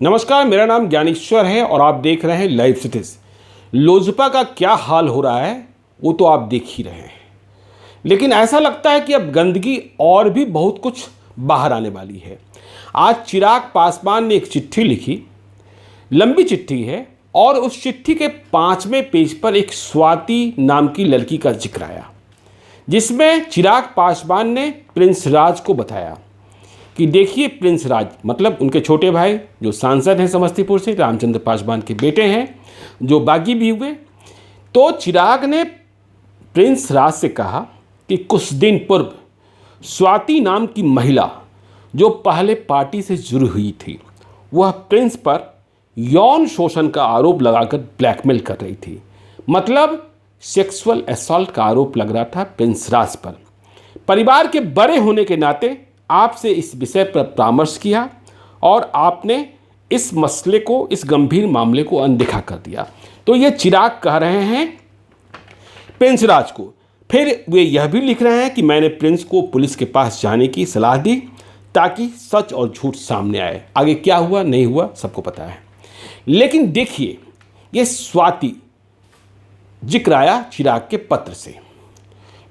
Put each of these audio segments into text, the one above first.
नमस्कार, मेरा नाम ज्ञानेश्वर है और आप देख रहे हैं लाइव सिटीज। लोजपा का क्या हाल हो रहा है वो तो आप देख ही रहे हैं, लेकिन ऐसा लगता है कि अब गंदगी और भी बहुत कुछ बाहर आने वाली है। आज चिराग पासवान ने एक चिट्ठी लिखी, लंबी चिट्ठी है, और उस चिट्ठी के 5वें पेज पर एक स्वाति नाम की लड़की का जिक्र आया, जिसमें चिराग पासवान ने प्रिंस राज को बताया कि देखिए, प्रिंस राज मतलब उनके छोटे भाई जो सांसद हैं समस्तीपुर से, रामचंद्र पासवान के बेटे हैं, जो बागी भी हुए। तो चिराग ने प्रिंस राज से कहा कि कुछ दिन पूर्व स्वाति नाम की महिला जो पहले पार्टी से जुड़ी हुई थी, वह प्रिंस पर यौन शोषण का आरोप लगाकर ब्लैकमेल कर रही थी। मतलब सेक्सुअल असॉल्ट का आरोप लग रहा था प्रिंस राज पर। परिवार के बड़े होने के नाते आपसे इस विषय पर परामर्श किया और आपने इस मसले को, इस गंभीर मामले को अनदेखा कर दिया। तो ये चिराग कह रहे हैं प्रिंस राज को। फिर वे यह भी लिख रहे हैं कि मैंने प्रिंस को पुलिस के पास जाने की सलाह दी ताकि सच और झूठ सामने आए। आगे क्या हुआ नहीं हुआ सबको पता है, लेकिन देखिए, ये स्वाति जिक्र आया चिराग के पत्र से।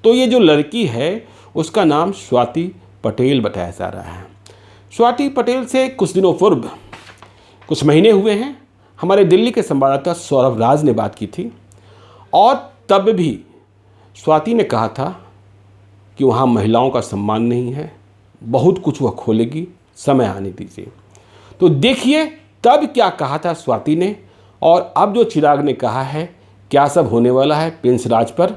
तो ये जो लड़की है उसका नाम स्वाति पटेल बताया जा रहा है। स्वाति पटेल से कुछ दिनों पूर्व, कुछ महीने हुए हैं, हमारे दिल्ली के संवाददाता सौरभ राज ने बात की थी, और तब भी स्वाति ने कहा था कि वहाँ महिलाओं का सम्मान नहीं है, बहुत कुछ वह खोलेगी, समय आने दीजिए। तो देखिए तब क्या कहा था स्वाति ने, और अब जो चिराग ने कहा है, क्या सब होने वाला है। प्रिंस राज पर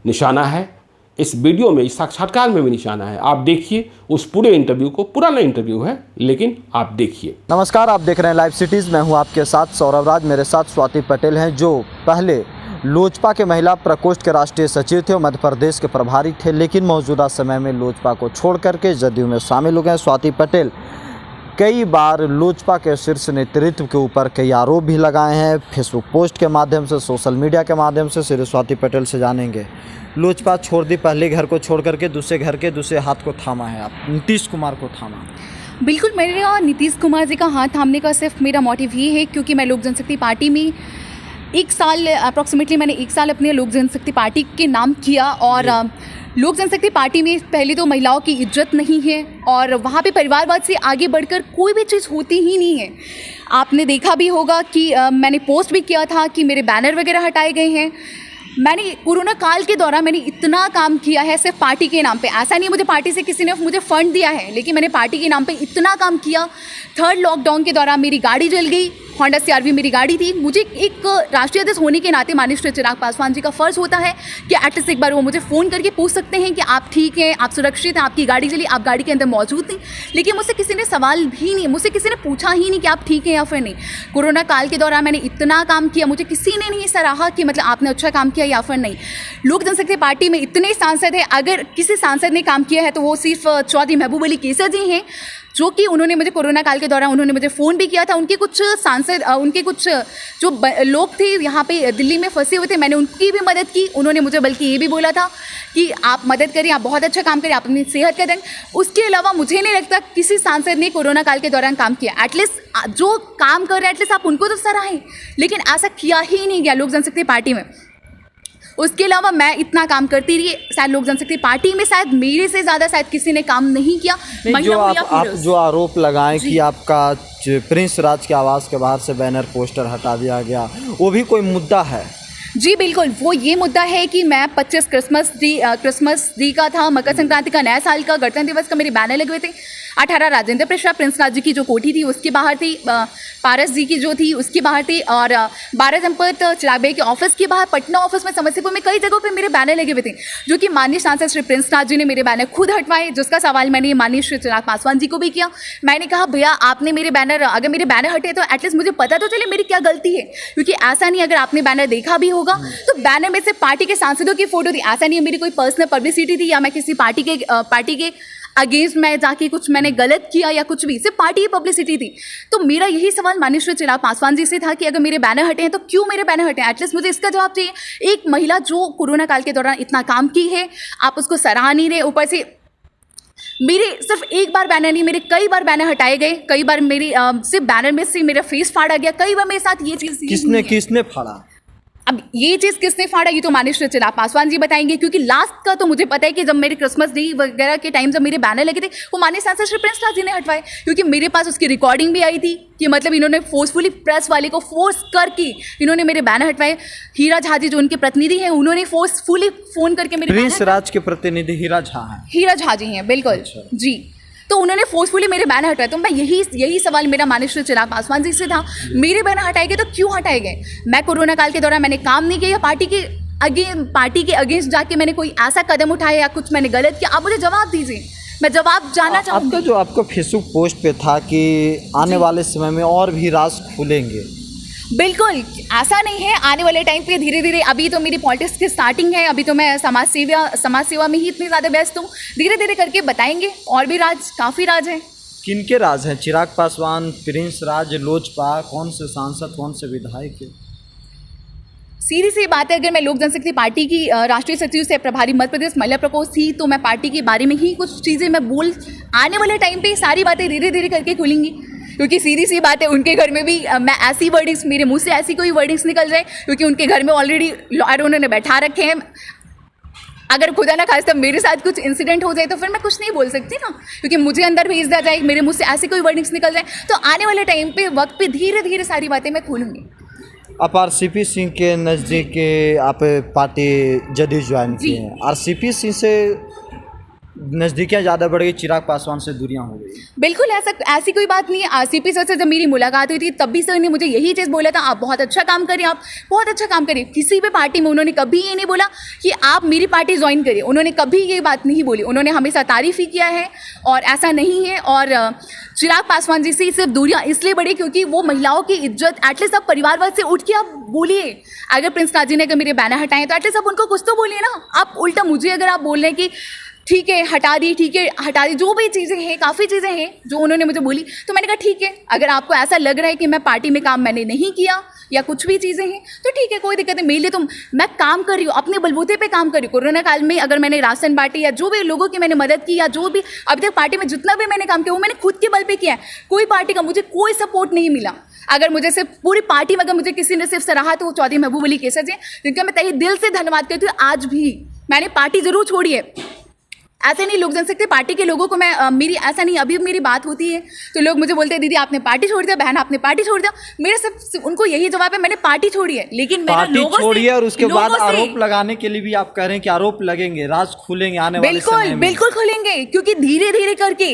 निशाना है, इस वीडियो में, इस साक्षात्कार में भी निशाना है। आप देखिए उस पूरे इंटरव्यू को, पुराना इंटरव्यू है लेकिन आप देखिए। नमस्कार, आप देख रहे हैं लाइव सिटीज़। मैं हूं आपके साथ सौरभ राज। मेरे साथ स्वाति पटेल हैं, जो पहले लोजपा के महिला प्रकोष्ठ के राष्ट्रीय सचिव थे और मध्य प्रदेश के प्रभारी थे, लेकिन मौजूदा समय में लोजपा को छोड़ करके जदयू में शामिल हो गए। स्वाति पटेल कई बार लोजपा के शीर्ष नेतृत्व के ऊपर कई आरोप भी लगाए हैं, फेसबुक पोस्ट के माध्यम से, सोशल मीडिया के माध्यम से। सिर्फ स्वाति पटेल से जानेंगे, लोजपा छोड़ दी, पहले घर को छोड़ करके दूसरे घर के दूसरे हाथ को थामा है, आप नीतीश कुमार को थामा। बिल्कुल, मेरे यहाँ नीतीश कुमार जी का हाथ थामने का सिर्फ मेरा मोटिव ये है क्योंकि मैं लोक जनशक्ति पार्टी में 1 साल अप्रॉक्सीमेटली, मैंने 1 साल अपने लोक जनशक्ति पार्टी के नाम किया, और लोक जनशक्ति पार्टी में पहले तो महिलाओं की इज्जत नहीं है, और वहाँ पे परिवारवाद से आगे बढ़कर कोई भी चीज़ होती ही नहीं है। आपने देखा भी होगा कि मैंने पोस्ट भी किया था कि मेरे बैनर वगैरह हटाए गए हैं। मैंने कोरोना काल के दौरान मैंने इतना काम किया है सिर्फ पार्टी के नाम पे। ऐसा नहीं है मुझे पार्टी से किसी ने मुझे फंड दिया है, लेकिन मैंने पार्टी के नाम पे इतना काम किया। 3rd लॉकडाउन के दौरान मेरी गाड़ी जल गई, होंडा CR-V मेरी गाड़ी थी। मुझे एक राष्ट्रीय अध्यक्ष होने के नाते माननीय श्री चिराग पासवान जी का फ़र्ज़ होता है कि एटलीस्ट एक बार वो मुझे फ़ोन करके पूछ सकते हैं कि आप ठीक हैं, आप सुरक्षित हैं, आपकी गाड़ी चली, आप गाड़ी के अंदर मौजूद थी। लेकिन मुझसे किसी ने सवाल भी नहीं, मुझसे किसी ने पूछा ही नहीं कि आप ठीक हैं या फिर नहीं। कोरोना काल के दौरान मैंने इतना काम किया, मुझे किसी ने नहीं सराहा कि मतलब आपने अच्छा काम किया या फिर नहीं। लोक जनशक्ति पार्टी में इतने सांसद हैं, अगर किसी सांसद ने काम किया है तो वो सिर्फ चौधरी महबूब अली कैसर जी हैं, जो कि उन्होंने मुझे कोरोना काल के दौरान उन्होंने मुझे फ़ोन भी किया था। उनके कुछ सांसद, उनके कुछ जो लोग थे यहाँ पे दिल्ली में फंसे हुए थे, मैंने उनकी भी मदद की। उन्होंने मुझे बल्कि ये भी बोला था कि आप मदद करिए, आप बहुत अच्छा काम करिए, आप अपनी सेहत का ध्यान। उसके अलावा मुझे नहीं लगता किसी सांसद ने कोरोना काल के दौरान काम किया। एटलीस्ट जो काम कर रहे हैं एटलीस्ट आप उनको तो सराहें, लेकिन ऐसा किया ही नहीं गया लोक जनशक्ति पार्टी में। उसके अलावा मैं इतना काम करती रही, शायद लोक जनशक्ति पार्टी में शायद मेरे से ज़्यादा शायद किसी ने काम नहीं किया। जो आप जो आरोप लगाएं कि आपका प्रिंस राज के आवास के बाहर से बैनर पोस्टर हटा दिया गया, वो भी कोई मुद्दा है? जी बिल्कुल, वो ये मुद्दा है कि मैं 25 क्रिसमस डे का था, मकर संक्रांति का, नया साल का, गणतंत्र दिवस का मेरे बैनर लगे हुए थे। 18 राजेंद्र प्रसाद प्रिंस राज जी की जो कोठी थी उसके बाहर थी, पारस जी की जो थी उसके बाहर थी, और 12 जनपद चिराग भाई के ऑफिस के बाहर, पटना ऑफिस में, समस्तीपुर में कई जगहों पे मेरे बैनर लगे हुए थे, जो कि माननीय सांसद श्री प्रिंस राज जी ने मेरे बैनर खुद हटवाए, जिसका सवाल मैंने माननीय श्री चिराग पासवान जी को भी किया। मैंने कहा भैया आपने मेरे बैनर, अगर मेरे बैनर हटे तो एटलीस्ट मुझे पता तो चले मेरी क्या गलती है, क्योंकि ऐसा नहीं, अगर आपने बैनर देखा भी होगा तो बैनर में से पार्टी के सांसदों की फोटो थी। ऐसा नहीं है मेरी कोई पर्सनल पब्लिसिटी थी या मैं किसी पार्टी के अगेंस्ट मैं जाके कुछ मैंने गलत किया या कुछ भी, सिर्फ पार्टी की पब्लिसिटी थी। तो मेरा यही सवाल माननीय श्री चिराग पासवान जी से था कि अगर मेरे बैनर हटे हैं तो क्यों मेरे बैनर हटे हैं, एटलीस्ट मुझे इसका जवाब चाहिए। एक महिला जो कोरोना काल के दौरान इतना काम की है, आप उसको सराह नहीं रहे, ऊपर से मेरे सिर्फ एक बार बैनर नहीं, मेरे कई बार बैनर हटाए गए, कई बार मेरी सिर्फ बैनर में से मेरा फेस फाड़ा गया, कई बार मेरे साथ ये चीज़ किसने फाड़ा? अब ये चीज़ किसने फाड़ा ये तो माननीय चिराग पासवान जी बताएंगे, क्योंकि लास्ट का तो मुझे पता है कि जब मेरे क्रिसमस डे वगैरह के टाइम जब मेरे बैनर लगे थे वो माननीय सांसद श्री प्रिंस राज जी ने हटवाए, क्योंकि मेरे पास उसकी रिकॉर्डिंग भी आई थी कि मतलब इन्होंने फोर्सफुली प्रेस वाले को फोर्स करके इन्होंने मेरे बैनर हटवाए। हीरा झा जी जो उनके प्रतिनिधि हैं उन्होंने फोर्सफुली फ़ोन करके मेरे प्रिंस राज के प्रतिनिधि हीरा झा हैं? हीरा झा जी हैं, बिल्कुल जी। तो उन्होंने फोर्सफुली मेरे बैनर हटाए। तो मैं यही सवाल मेरा माननीय श्री चिराग पासवान जी से था, मेरे बैनर हटाए गए तो क्यों हटाए गए? मैं कोरोना काल के दौरान मैंने काम नहीं किया, पार्टी के अगेंस्ट जाके मैंने कोई ऐसा कदम उठाया या कुछ मैंने गलत किया? आप मुझे जवाब दीजिए, मैं जवाब जानना चाहूँगी। आपका फेसबुक पोस्ट पे था कि आने वाले समय में और भी राज खुलेंगे। बिल्कुल ऐसा नहीं है, आने वाले टाइम पे धीरे धीरे, अभी तो मेरी पॉलिटिक्स की स्टार्टिंग है, अभी तो मैं समाज सेवा में ही इतनी ज़्यादा व्यस्त हूँ, धीरे धीरे करके बताएंगे और भी राज, काफ़ी राज हैं। किनके राज हैं? चिराग पासवान, प्रिंस राज, लोजपा, कौन से सांसद, कौन से विधायक? सीधी सी बात है, अगर मैं लोक जनशक्ति पार्टी की राष्ट्रीय सचिव से प्रभारी मध्य प्रदेश महिला प्रकोष्ठ थी तो मैं पार्टी के बारे में ही कुछ चीज़ें मैं आने वाले टाइम पे सारी बातें धीरे धीरे करके खुलेंगी, क्योंकि सीधी सी बात है उनके घर में भी मैं ऐसी वर्डिंग्स, मेरे मुंह से ऐसी कोई वर्डिंग्स निकल जाए, क्योंकि उनके घर में ऑलरेडी लॉयर उन्होंने बैठा रखे हैं। अगर खुदा ना खास्ता मेरे साथ कुछ इंसिडेंट हो जाए तो फिर मैं कुछ नहीं बोल सकती ना, क्योंकि मुझे अंदर भेज दिया जाए, मेरे मुंह से ऐसी कोई वर्डिंग्स निकल जाए। तो आने वाले टाइम पे वक्त पे धीरे धीरे सारी बातें मैं खोलूँगी। आप आरसीपी सिंह के नज़दीक आप पार्टी जदयू ज्वाइन किए हैं, आरसीपी सिंह से नज़दीकियाँ ज़्यादा बढ़ गई, चिराग पासवान से दूरियां हो गई? बिल्कुल ऐसी कोई बात नहीं है। आरसीपी सर से जब मेरी मुलाकात हुई थी तब भी सर ने मुझे यही चीज़ बोला था, आप बहुत अच्छा काम करिए, आप बहुत अच्छा काम करिए। किसी भी पार्टी में उन्होंने कभी ये नहीं बोला कि आप मेरी पार्टी ज्वाइन करिए, उन्होंने कभी ये बात नहीं बोली, उन्होंने हमेशा तारीफ़ ही किया है और ऐसा नहीं है। और चिराग पासवान जी से सिर्फ दूरियां इसलिए बढ़ी क्योंकि वो महिलाओं की इज्जत, एटलीस्ट आप परिवारवाद से उठ के आप बोलिए। अगर प्रिंस राज जी ने अगर मेरे बैनर हटाए तो एटलीस्ट आप उनको कुछ तो बोलिए ना। आप उल्टा मुझे अगर आप बोल रहे हैं कि ठीक है हटा दी, ठीक है हटा दी, जो भी चीज़ें हैं, काफ़ी चीज़ें हैं जो उन्होंने मुझे बोली, तो मैंने कहा ठीक है, अगर आपको ऐसा लग रहा है कि मैं पार्टी में काम मैंने नहीं किया या कुछ भी चीज़ें हैं तो ठीक है, कोई दिक्कत नहीं। मेरे लिए तो मैं काम कर रही हूँ, अपने बलबूते पे काम कर रही हूँ। कोरोना काल में अगर मैंने राशन बांटी या जो भी लोगों की मैंने मदद की या जो भी अभी तक पार्टी में जितना भी मैंने काम किया वो मैंने खुद के बल पे किया है। कोई पार्टी का मुझे कोई सपोर्ट नहीं मिला। अगर मुझे सिर्फ पूरी पार्टी में अगर मुझे किसी ने सिर्फ सराहा तो चौधरी महबूब अली कैसर जी, जिनका मैं तहे दिल से धन्यवाद करती हूँ। आज भी मैंने पार्टी ज़रूर छोड़ी है, ऐसे नहीं लोक जनशक्ति पार्टी के लोगों को मैं मेरी ऐसा नहीं, अभी मेरी बात होती है तो लोग मुझे बोलते हैं दीदी आपने पार्टी छोड़ दिया, बहन आपने पार्टी छोड़ दिया। मेरा सिर्फ उनको यही जवाब है, मैंने पार्टी छोड़ी है, लेकिन पार्टी छोड़ी है और उसके बाद आरोप लगाने के लिए भी आप कह रहे हैं कि आरोप लगेंगे, राज खुलेंगे आने वाले समय में। बिल्कुल खुलेंगे, क्योंकि धीरे धीरे करके,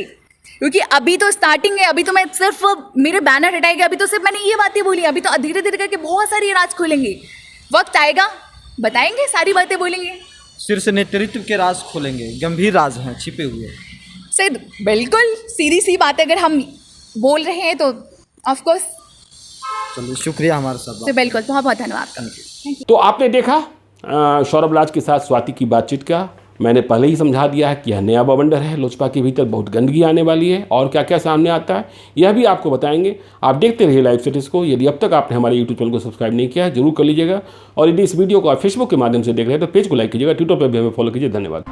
क्योंकि अभी तो स्टार्टिंग है, अभी तो मैं सिर्फ मेरे बैनर हटाए गए, अभी तो सिर्फ मैंने ये बातें बोली, अभी तो धीरे धीरे करके बहुत सारी राज खुलेंगे। वक्त आएगा बताएंगे, सारी बातें बोलेंगे। शीर्ष नेतृत्व के राज खोलेंगे, गंभीर राज हैं छिपे हुए। सर बिल्कुल सीधी सी बात है, अगर हम बोल रहे हैं तो ऑफ कोर्स। चलिए शुक्रिया हमारे साथ। बिल्कुल, बहुत बहुत धन्यवाद। तो आपने देखा सौरभ राज के साथ स्वाति की बातचीत का। मैंने पहले ही समझा दिया है कि यह नया बवंडर है, लोजपा के भीतर बहुत गंदगी आने वाली है और क्या क्या सामने आता है यह भी आपको बताएंगे। आप देखते रहिए लाइव सिटीज़ को। यदि अब तक आपने हमारे यूट्यूब चैनल को सब्सक्राइब नहीं किया है जरूर कर लीजिएगा, और यदि इस वीडियो को आप फेसबुक के माध्यम से देख रहे हैं तो पेज को लाइक कीजिएगा, ट्विटर पर भी हमें फॉलो कीजिए। धन्यवाद।